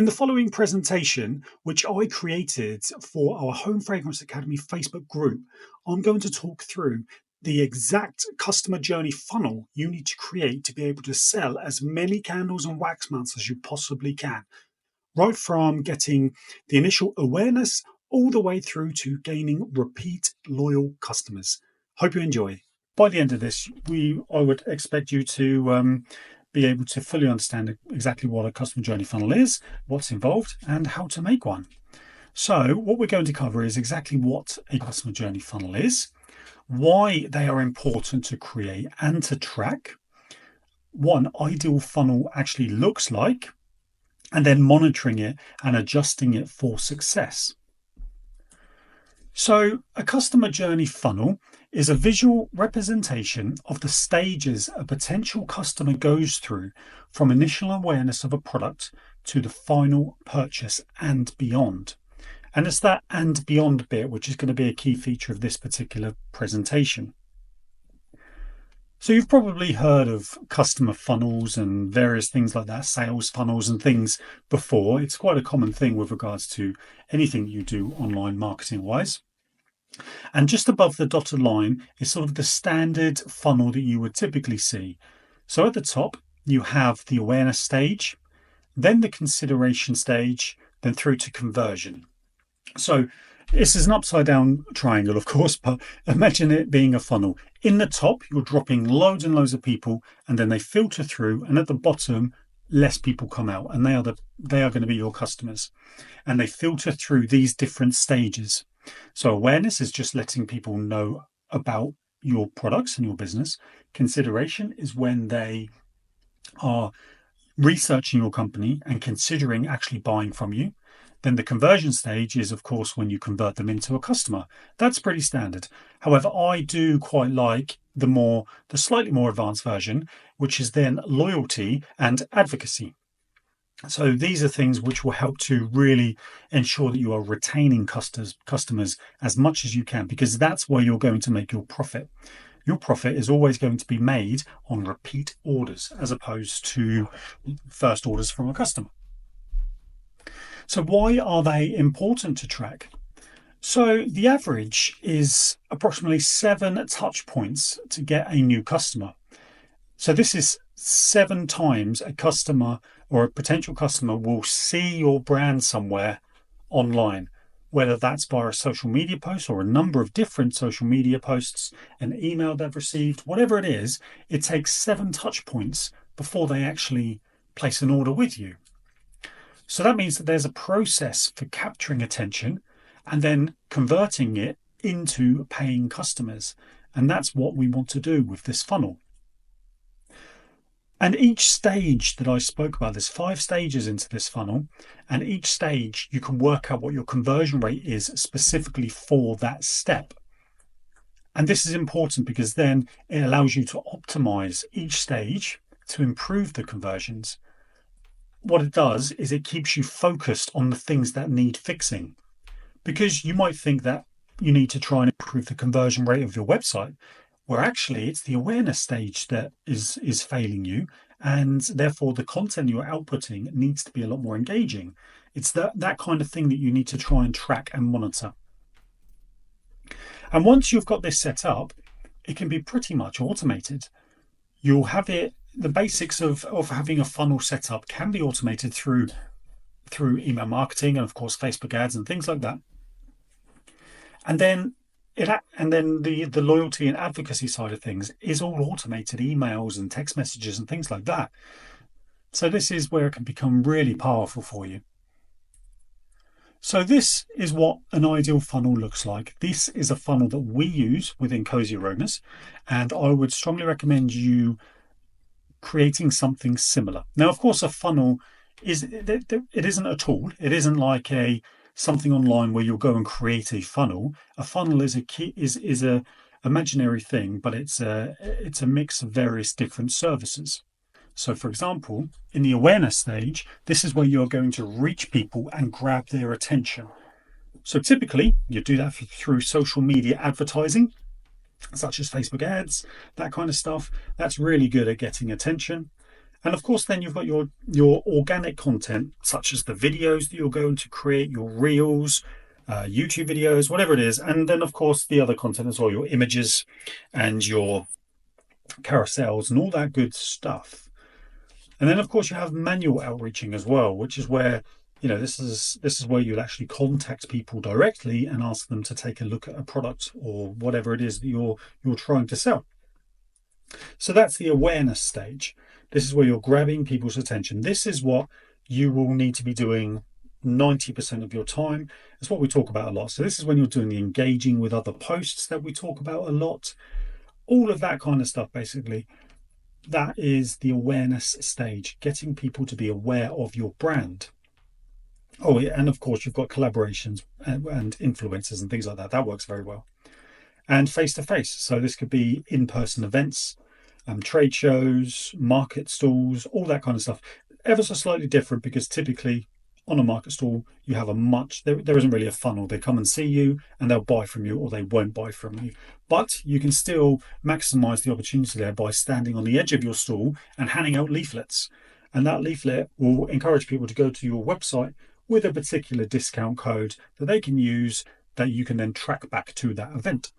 In the following presentation, which I created for our Home Fragrance Academy Facebook group, I'm going to talk through the exact customer journey funnel you need to create to be able to sell as many candles and wax melts as you possibly can, right from getting the initial awareness all the way through to gaining repeat loyal customers. Hope you enjoy. By the end of this, I would expect you to be able to fully understand exactly what a customer journey funnel is, what's involved, and how to make one. So what we're going to cover is exactly what a customer journey funnel is, why they are important to create and to track, what an ideal funnel actually looks like, and then monitoring it and adjusting it for success. So a customer journey funnel is a visual representation of the stages a potential customer goes through from initial awareness of a product to the final purchase and beyond. And it's that and beyond bit which is going to be a key feature of this particular presentation. So you've probably heard of customer funnels and various things like that, sales funnels and things before. It's quite a common thing with regards to anything you do online marketing wise. And just above the dotted line is sort of the standard funnel that you would typically see. So at the top, you have the awareness stage, then the consideration stage, then through to conversion. So this is an upside down triangle, of course, but imagine it being a funnel. In the top, you're dropping loads and loads of people, and then they filter through, and at the bottom, less people come out, and they are going to be your customers. And they filter through these different stages. So awareness is just letting people know about your products and your business. Consideration is when they are researching your company and considering actually buying from you. Then the conversion stage is, of course, when you convert them into a customer. That's pretty standard. However, I do quite like the slightly more advanced version, which is then loyalty and advocacy. So these are things which will help to really ensure that you are retaining customers as much as you can, because that's where you're going to make your profit. Your profit is always going to be made on repeat orders as opposed to first orders from a customer. So why are they important to track? So the average is approximately 7 touch points to get a new customer. So this is 7 times a customer or a potential customer will see your brand somewhere online, whether that's via a social media post or a number of different social media posts, an email they've received, whatever it is, it takes 7 touch points before they actually place an order with you. So that means that there's a process for capturing attention and then converting it into paying customers. And that's what we want to do with this funnel. And each stage that I spoke about, there's 5 stages into this funnel, and each stage you can work out what your conversion rate is specifically for that step. And this is important because then it allows you to optimize each stage to improve the conversions. What it does is it keeps you focused on the things that need fixing, because you might think that you need to try and improve the conversion rate of your website, where actually it's the awareness stage that is failing you, and therefore the content you're outputting needs to be a lot more engaging. It's that kind of thing that you need to try and track and monitor. And once you've got this set up, it can be pretty much automated. You'll have it. The basics of having a funnel set up can be automated through email marketing and of course Facebook ads and things like that. And then the loyalty and advocacy side of things is all automated, emails and text messages and things like that. So this is where it can become really powerful for you. So this is what an ideal funnel looks like. This is a funnel that we use within Cozy Aromas, and I would strongly recommend you creating something similar. Now, of course, a funnel it isn't a tool. It isn't like something online where you'll go and create a funnel. A funnel is a imaginary thing, but it's a mix of various different services. So, for example, in the awareness stage, this is where you're going to reach people and grab their attention. So typically, you do that through social media advertising, such as Facebook ads, that kind of stuff. That's really good at getting attention. And of course, then you've got your organic content, such as the videos that you're going to create, your reels, YouTube videos, whatever it is. And then, of course, the other content as well, your images and your carousels and all that good stuff. And then, of course, you have manual outreaching as well, which is where this is where you'll actually contact people directly and ask them to take a look at a product or whatever it is that you're trying to sell. So that's the awareness stage. This is where you're grabbing people's attention. This is what you will need to be doing 90% of your time. It's what we talk about a lot. So this is when you're doing the engaging with other posts that we talk about a lot. All of that kind of stuff, basically. That is the awareness stage, getting people to be aware of your brand. Oh, yeah, and of course, you've got collaborations and influencers and things like that. That works very well. And face to face. So this could be in-person events, trade shows, market stalls, all that kind of stuff. Ever so slightly different because typically on a market stall, you have there isn't really a funnel. They come and see you and they'll buy from you or they won't buy from you. But you can still maximize the opportunity there by standing on the edge of your stall and handing out leaflets. And that leaflet will encourage people to go to your website with a particular discount code that they can use that you can then track back to that event.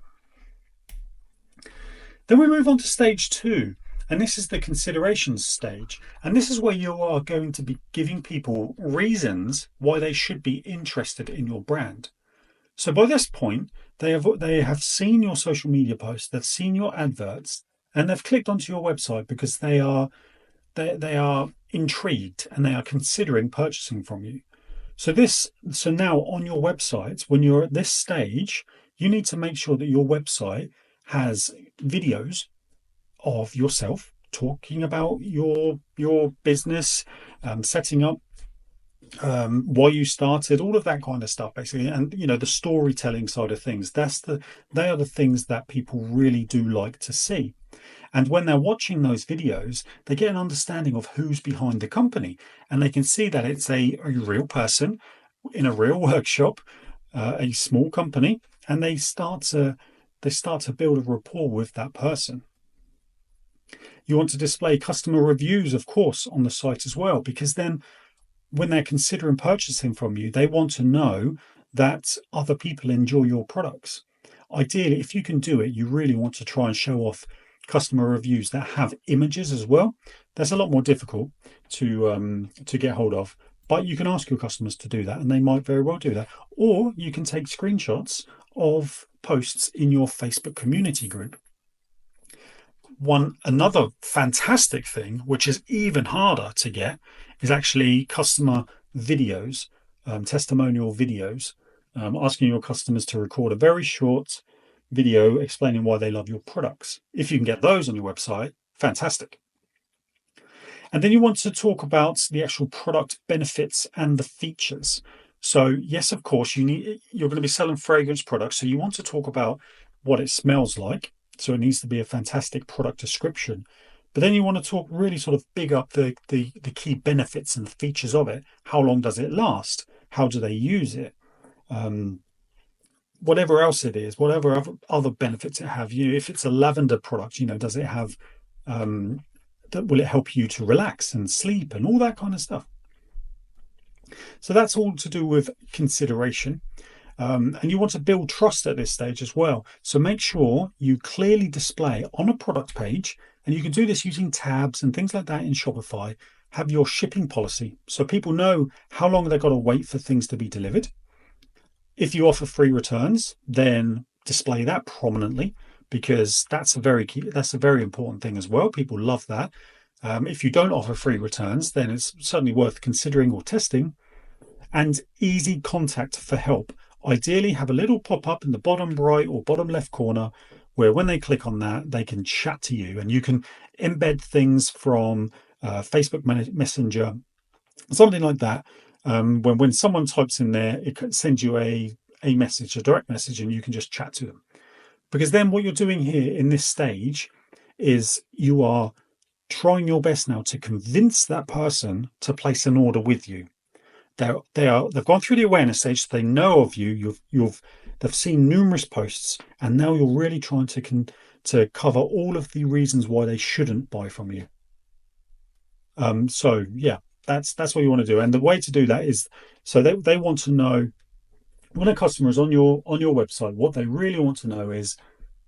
Then we move on to stage 2, and this is the consideration stage. And this is where you are going to be giving people reasons why they should be interested in your brand. So by this point, they have seen your social media posts, they've seen your adverts, and they've clicked onto your website because they are intrigued and they are considering purchasing from you. So now on your website, when you're at this stage, you need to make sure that your website has videos of yourself talking about your business, setting up, why you started, all of that kind of stuff, basically. And the storytelling side of things. They are the things that people really do like to see. And when they're watching those videos, they get an understanding of who's behind the company, and they can see that it's a real person in a real workshop, a small company, and they start to build a rapport with that person. You want to display customer reviews, of course, on the site as well, because then when they're considering purchasing from you, they want to know that other people enjoy your products. Ideally, if you can do it, you really want to try and show off customer reviews that have images as well. That's a lot more difficult to get hold of, but you can ask your customers to do that, and they might very well do that. Or you can take screenshots of posts in your Facebook community group. Another fantastic thing, which is even harder to get, is actually customer videos, testimonial videos, asking your customers to record a very short video explaining why they love your products. If you can get those on your website, fantastic. And then you want to talk about the actual product benefits and the features. So yes, of course, you're going to be selling fragrance products, so you want to talk about what it smells like. So it needs to be a fantastic product description. But then you want to talk really sort of big up the key benefits and the features of it. How long does it last? How do they use it? Whatever else it is, whatever other benefits it have. If it's a lavender product, does it have will it help you to relax and sleep and all that kind of stuff? So that's all to do with consideration. And you want to build trust at this stage as well. So make sure you clearly display on a product page, and you can do this using tabs and things like that in Shopify, have your shipping policy. So people know how long they've got to wait for things to be delivered. If you offer free returns, then display that prominently, because that's a very important thing as well. People love that. If you don't offer free returns, then it's certainly worth considering or testing. And easy contact for help. Ideally, have a little pop-up in the bottom right or bottom left corner where when they click on that, they can chat to you. And you can embed things from Facebook Messenger, something like that. When someone types in there, it sends you a message, a direct message, and you can just chat to them. Because then what you're doing here in this stage is you are trying your best now to convince that person to place an order with you. They've gone through the awareness stage, so they know of you. They've seen numerous posts, and now you're really trying to cover all of the reasons why they shouldn't buy from you. So yeah, that's what you want to do. And the way to do that is, so they want to know, when a customer is on your website, what they really want to know is,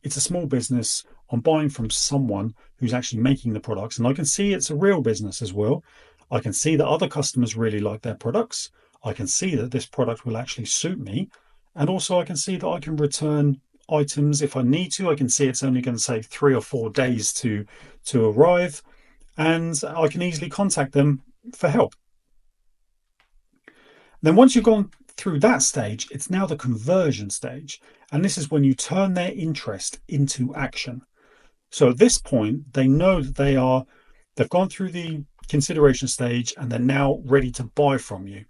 it's a small business. I'm buying from someone who's actually making the products, and I can see it's a real business as well. I can see that other customers really like their products. I can see that this product will actually suit me. And also I can see that I can return items if I need to. I can see it's only going to take 3 or 4 days to arrive, and I can easily contact them for help. Then once you've gone through that stage, it's now the conversion stage. And this is when you turn their interest into action. So at this point, they know that they've gone through the consideration stage and they're now ready to buy from you.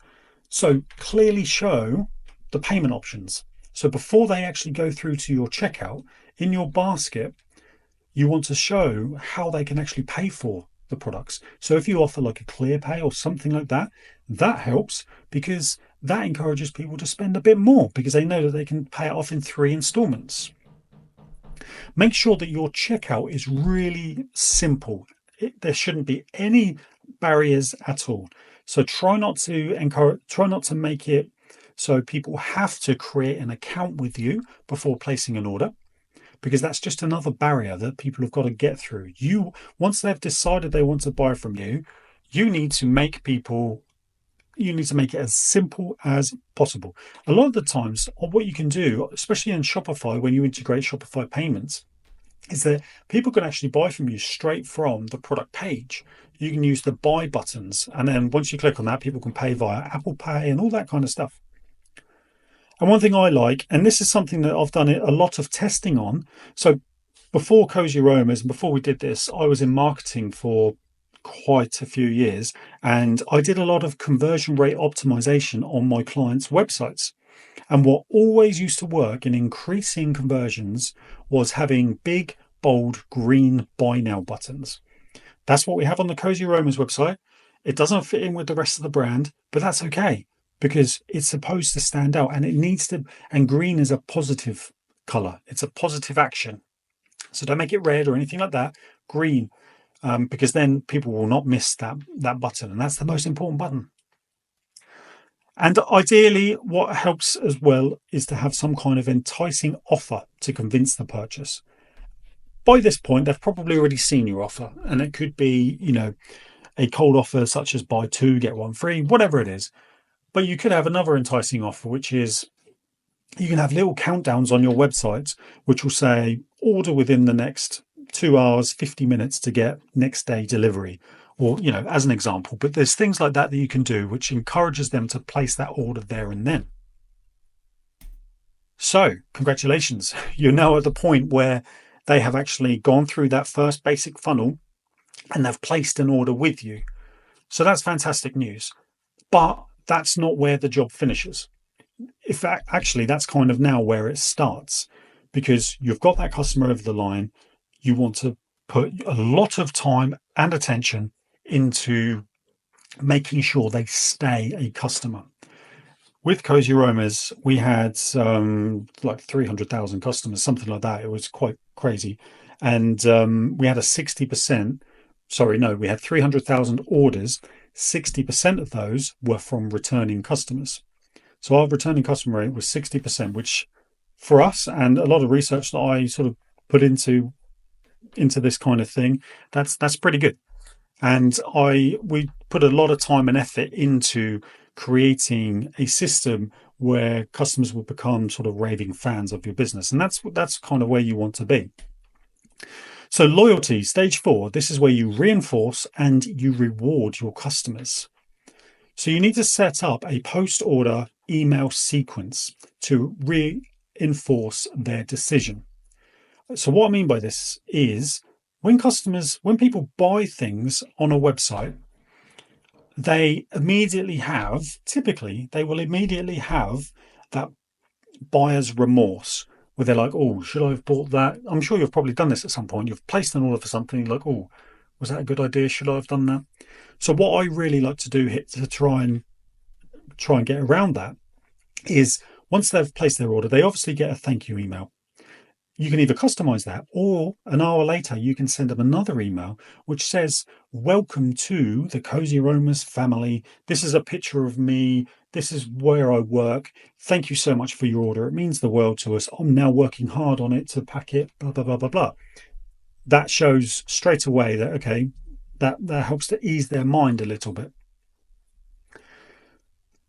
So clearly show the payment options. So before they actually go through to your checkout, in your basket, you want to show how they can actually pay for the products. So if you offer like a clear pay or something like that, that helps, because that encourages people to spend a bit more because they know that they can pay it off in 3 installments. Make sure that your checkout is really simple. There shouldn't be any barriers at all. So try not to make it so people have to create an account with you before placing an order, because that's just another barrier that people have got to get through. Once they've decided they want to buy from you, you need to make people you need to make it as simple as possible. A lot of the times, what you can do, especially in Shopify, when you integrate Shopify payments, is that people can actually buy from you straight from the product page. You can use the buy buttons, and then once you click on that, people can pay via Apple Pay and all that kind of stuff. And one thing I like, and this is something that I've done a lot of testing on. So before Cozy Aromas, and before we did this, I was in marketing for quite a few years, and I did a lot of conversion rate optimization on my clients' websites. And what always used to work in increasing conversions was having big, bold, green buy now buttons. That's what we have on the Cozy Aromas website. It doesn't fit in with the rest of the brand, but that's okay, because it's supposed to stand out, and it needs to. And green is a positive color, it's a positive action. So don't make it red or anything like that. Green, because then people will not miss that button, and that's the most important button. And ideally, what helps as well is to have some kind of enticing offer to convince the purchase. By this point, they've probably already seen your offer, and it could be, a cold offer such as buy two, get one free, whatever it is. But you could have another enticing offer, which is you can have little countdowns on your website, which will say order within the next 2 hours, 50 minutes to get next day delivery, or, as an example. But there's things like that you can do, which encourages them to place that order there and then. So congratulations, you're now at the point where they have actually gone through that first basic funnel and they've placed an order with you. So that's fantastic news. But that's not where the job finishes. In fact, actually, that's kind of now where it starts, because you've got that customer over the line. You want to put a lot of time and attention into making sure they stay a customer. With Cozy Aromas, we had like 300,000 customers, something like that. It was quite crazy. And we had a 60%, sorry, no, we had 300,000 orders. 60% of those were from returning customers. So our returning customer rate was 60%, which for us, and a lot of research that I sort of put into this kind of thing, that's pretty good. And we put a lot of time and effort into creating a system where customers will become sort of raving fans of your business. And that's kind of where you want to be. So loyalty, stage 4, this is where you reinforce and you reward your customers. So you need to set up a post-order email sequence to reinforce their decision. So what I mean by this is, when people buy things on a website, typically they will immediately have that buyer's remorse, where they're like, oh, should I have bought that? I'm sure you've probably done this at some point. You've placed an order for something, you're like, oh, was that a good idea? Should I have done that? So what I really like to do here to try and get around that is, once they've placed their order, they obviously get a thank you email. you can either customize that, or an hour later you can send them another email which says, welcome to the Cozy Aromas family. This is a picture of me. This is where I work. Thank you so much for your order. It means the world to us. I'm now working hard on it to pack it, blah, blah, blah, blah, blah. That shows straight away that, okay, that helps to ease their mind a little bit.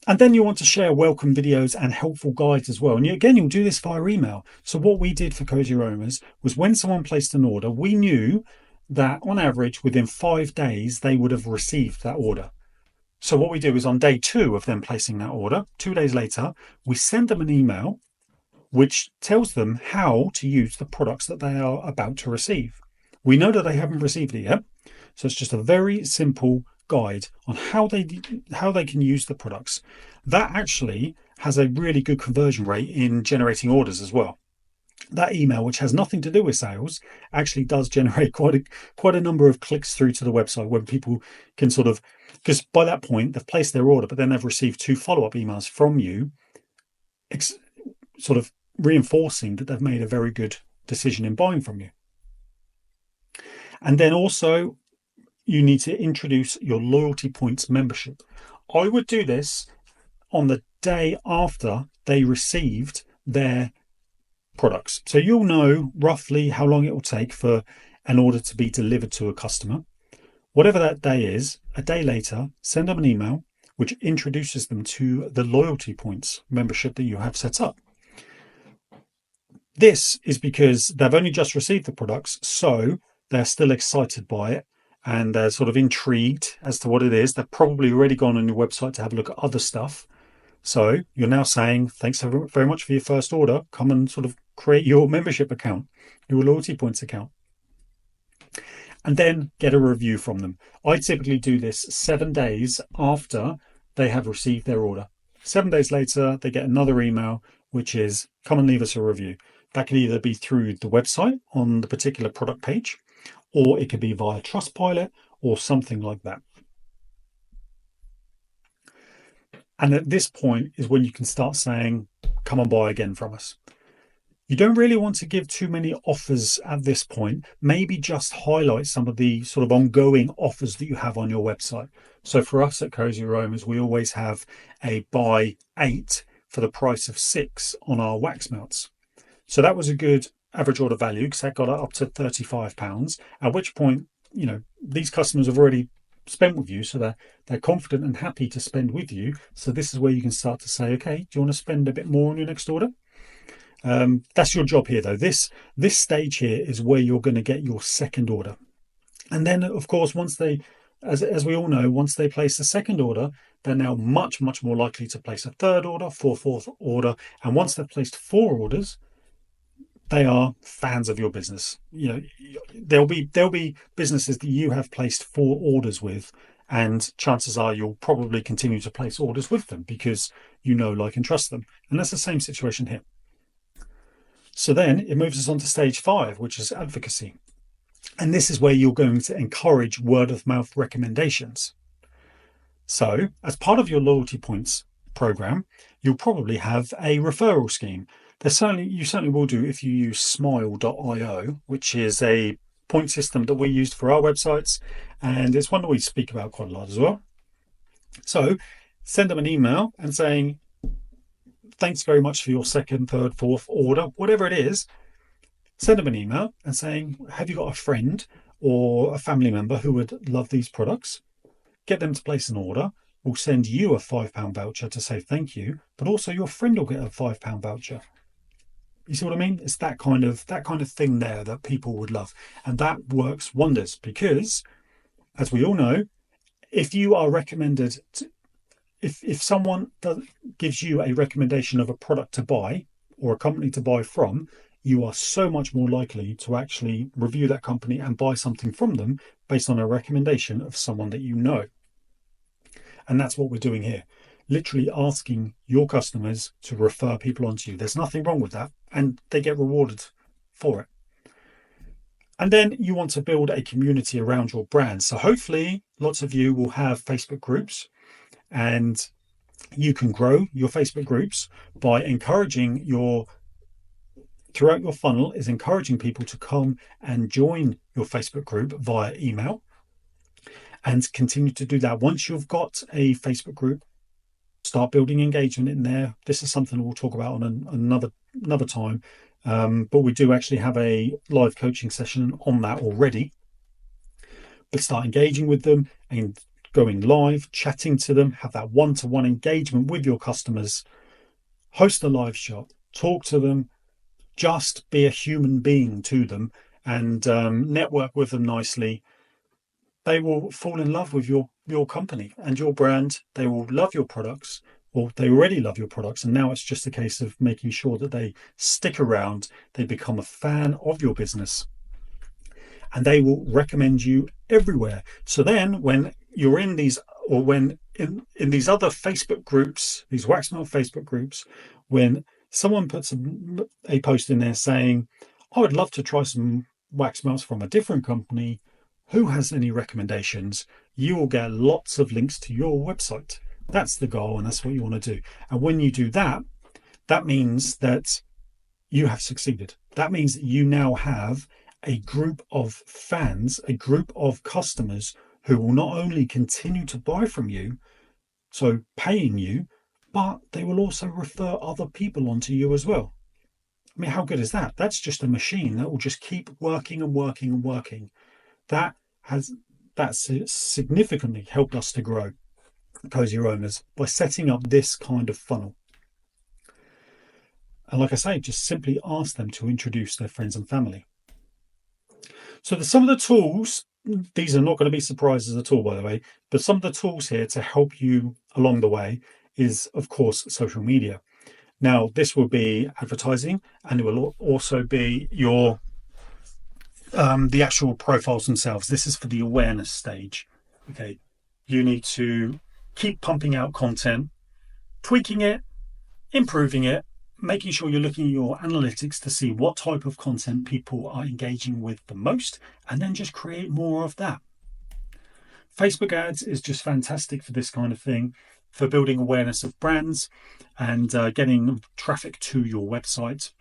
And then you want to share welcome videos and helpful guides as well. And again, you'll do this via email. So what we did for Cozy Aromas was, when someone placed an order, we knew that on average within 5 days they would have received that order. So what we do is, on day 2 of them placing that order, 2 days later, we send them an email which tells them how to use the products that they are about to receive. We know that they haven't received it yet, so it's just a very simple guide on how they can use the products. That actually has a really good conversion rate in generating orders as well. That email, which has nothing to do with sales, actually does generate quite a number of clicks through to the website, where people can sort of, because by that point they've placed their order, but then they've received 2 follow-up emails from you, sort of reinforcing that they've made a very good decision in buying from you. And then also, you need to introduce your loyalty points membership. I would do this on the day after they received their products. So you'll know roughly how long it will take for an order to be delivered to a customer. Whatever that day is, a day later, send them an email which introduces them to the loyalty points membership that you have set up. This is because they've only just received the products, so they're still excited by it, and they're sort of intrigued as to what it is. They've probably already gone on your website to have a look at other stuff. So you're now saying, thanks very much for your first order. Come and sort of create your membership account, your loyalty points account. And then get a review from them. I typically do this 7 days after they have received their order. 7 days later, they get another email, which is, come and leave us a review. That could either be through the website on the particular product page, or it could be via Trustpilot or something like that. And at this point is when you can start saying, come and buy again from us. You don't really want to give too many offers at this point. Maybe just highlight some of the sort of ongoing offers that you have on your website. So for us at Cozy Aromas, we always have a buy 8 for the price of 6 on our wax melts. So that was a good average order value, because that got it up to £35, at which point, you know, these customers have already spent with you, so they're confident and happy to spend with you. So this is where you can start to say, okay, do you want to spend a bit more on your next order? That's your job here, though. This stage here is where you're going to get your second order. And then, of course, once they, as we all know, once they place a second order, they're now much more likely to place a third order, fourth order. And once they've placed 4 orders, they are fans of your business. You know, there'll be businesses that you have placed 4 orders with, and chances are you'll probably continue to place orders with them because you know, like, and trust them. And that's the same situation here. So then it moves us on to stage 5, which is advocacy. And this is where you're going to encourage word of mouth recommendations. So as part of your loyalty points program, you'll probably have a referral scheme. You certainly will do if you use smile.io, which is a point system that we used for our websites, and it's one that we speak about quite a lot as well. So send them an email and saying, thanks very much for your second, third, fourth order, whatever it is. Send them an email and saying, have you got a friend or a family member who would love these products? Get them to place an order. We'll send you a £5 voucher to say thank you, but also your friend will get a £5 voucher. You see what I mean? It's that kind of thing there that people would love. And that works wonders because, as we all know, if you are recommended to, if someone gives you a recommendation of a product to buy or a company to buy from, you are so much more likely to actually review that company and buy something from them based on a recommendation of someone that you know. And that's what we're doing here. Literally asking your customers to refer people onto you. There's nothing wrong with that, and they get rewarded for it. And then you want to build a community around your brand. So hopefully lots of you will have Facebook groups, and you can grow your Facebook groups by encouraging your throughout your funnel is encouraging people to come and join your Facebook group via email, and continue to do that. Once you've got a Facebook group, start building engagement in there. This is something we'll talk about on another time, but we do actually have a live coaching session on that already. But start engaging with them and going live, chatting to them, have that one-to-one engagement with your customers, host a live shop, talk to them, just be a human being to them, and network with them nicely. They will fall in love with your company and your brand. They will love your products, or they already love your products. And now it's just a case of making sure that they stick around, they become a fan of your business, and they will recommend you everywhere. So then when you're in these, or when in these other Facebook groups, these wax melt Facebook groups, when someone puts a post in there saying, I would love to try some wax melts from a different company, who has any recommendations? You will get lots of links to your website. That's the goal, and that's what you want to do. And when you do that, that means that you have succeeded. That means that you now have a group of fans, a group of customers who will not only continue to buy from you, so paying you, but they will also refer other people onto you as well. I mean, how good is that? That's just a machine that will just keep working and working and working. That's significantly helped us to grow Cozy Owners by setting up this kind of funnel. And like I say, just simply ask them to introduce their friends and family. So some of the tools, these are not going to be surprises at all, by the way, but some of the tools here to help you along the way is, of course, social media. Now, this will be advertising, and it will also be your the actual profiles themselves. This is for the awareness stage. Okay, you need to keep pumping out content, tweaking it, improving it, making sure you're looking at your analytics to see what type of content people are engaging with the most, and then just create more of that. Facebook ads is just fantastic for this kind of thing, for building awareness of brands and getting traffic to your website.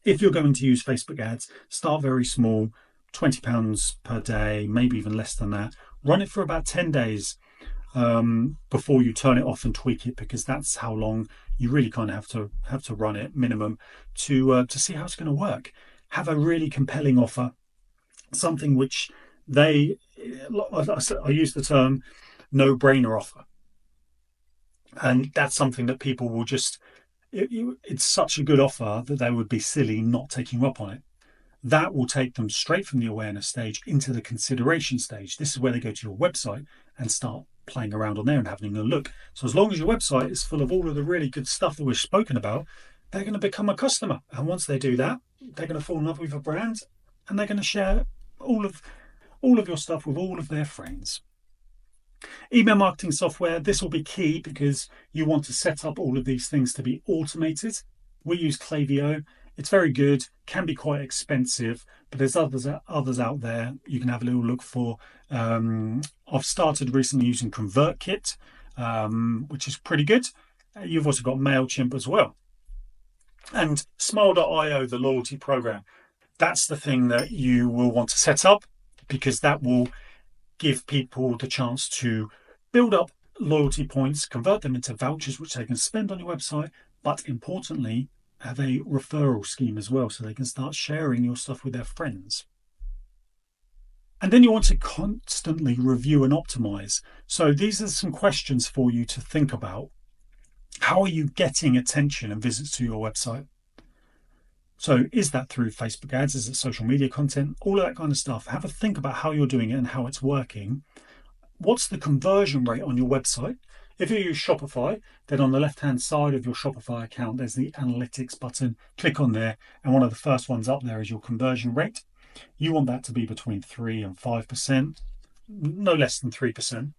If you're going to use Facebook ads, start very small, £20 per day, maybe even less than that. Run it for about 10 days before you turn it off and tweak it, because that's how long you really kind of have to run it minimum to see how it's going to work. Have a really compelling offer, something which I use the term no-brainer offer. And that's something that people will just, it's such a good offer that they would be silly not taking you up on it. That will take them straight from the awareness stage into the consideration stage. This is where they go to your website and start playing around on there and having a look. So as long as your website is full of all of the really good stuff that we've spoken about, they're going to become a customer. And once they do that, they're going to fall in love with your brand, and they're going to share all of your stuff with all of their friends. Email marketing software, this will be key because you want to set up all of these things to be automated. We use Klaviyo. It's very good, can be quite expensive, but there's others out there you can have a little look for. I've started recently using ConvertKit, which is pretty good. You've also got MailChimp as well. And Smile.io, the loyalty program, that's the thing that you will want to set up, because that will give people the chance to build up loyalty points, convert them into vouchers which they can spend on your website, but importantly, have a referral scheme as well, so they can start sharing your stuff with their friends. And then you want to constantly review and optimize. So these are some questions for you to think about. How are you getting attention and visits to your website? So is that through Facebook ads? Is it social media content? All of that kind of stuff. Have a think about how you're doing it and how it's working. What's the conversion rate on your website? If you use Shopify, then on the left-hand side of your Shopify account, there's the analytics button. Click on there, and one of the first ones up there is your conversion rate. You want that to be between 3 and 5%, no less than 3%.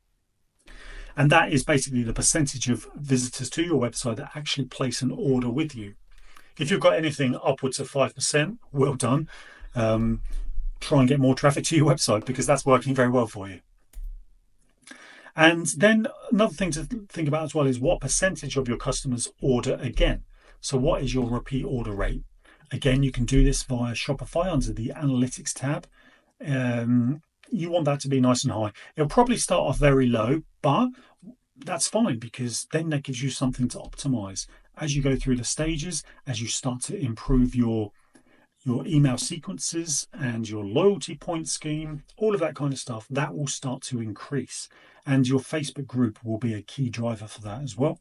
And that is basically the percentage of visitors to your website that actually place an order with you. If you've got anything upwards of 5%, well done. Try and get more traffic to your website, because that's working very well for you. And then another thing to think about as well is what percentage of your customers order again. So what is your repeat order rate? Again, you can do this via Shopify under the Analytics tab. You want that to be nice and high. It'll probably start off very low, but that's fine because then that gives you something to optimize as you go through the stages, as you start to improve your email sequences and your loyalty point scheme, all of that kind of stuff. That will start to increase, and your Facebook group will be a key driver for that as well.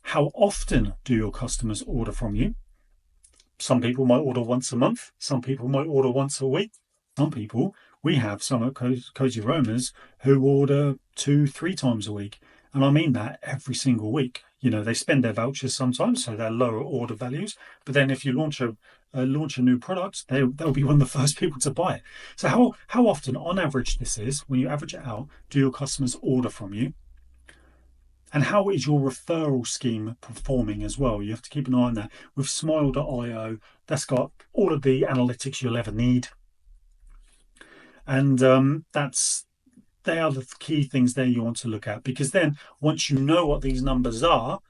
How often do your customers order from you? Some people might order once a month. Some people might order once a week. Some people, we have some at Cozy Aromas who order 2-3 times a week. And I mean that every single week. You know, they spend their vouchers sometimes, so they're lower order values. But then if you launch a new product, they'll be one of the first people to buy it. So how often, on average, this is, when you average it out, do your customers order from you? And how is your referral scheme performing as well? You have to keep an eye on that. With Smile.io, that's got all of the analytics you'll ever need. And they are the key things there you want to look at, because then once you know what these numbers are,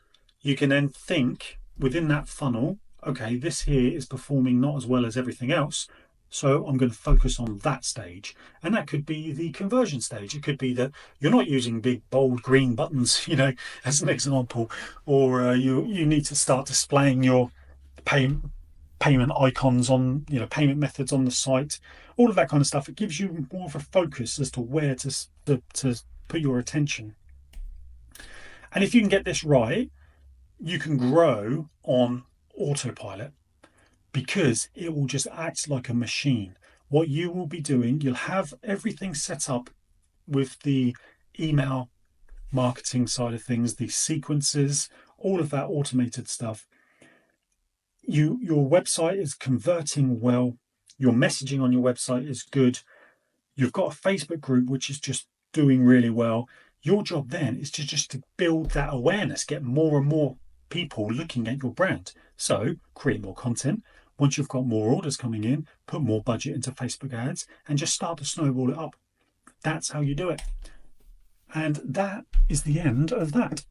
you can then think within that funnel, okay, this here is performing not as well as everything else, so I'm going to focus on that stage. And that could be the conversion stage. It could be that you're not using big, bold green buttons, as an example, or you need to start displaying your payment icons on, payment methods on the site, all of that kind of stuff. It gives you more of a focus as to where to put your attention. And if you can get this right, you can grow on autopilot, because it will just act like a machine. What you will be doing, you'll have everything set up with the email marketing side of things, the sequences, all of that automated stuff. Your website is converting well. Your messaging on your website is good. You've got a Facebook group which is just doing really well. Your job then is to build that awareness, get more and more people looking at your brand. So create more content. Once you've got more orders coming in, put more budget into Facebook ads and just start to snowball it up. That's how you do it. And that is the end of that.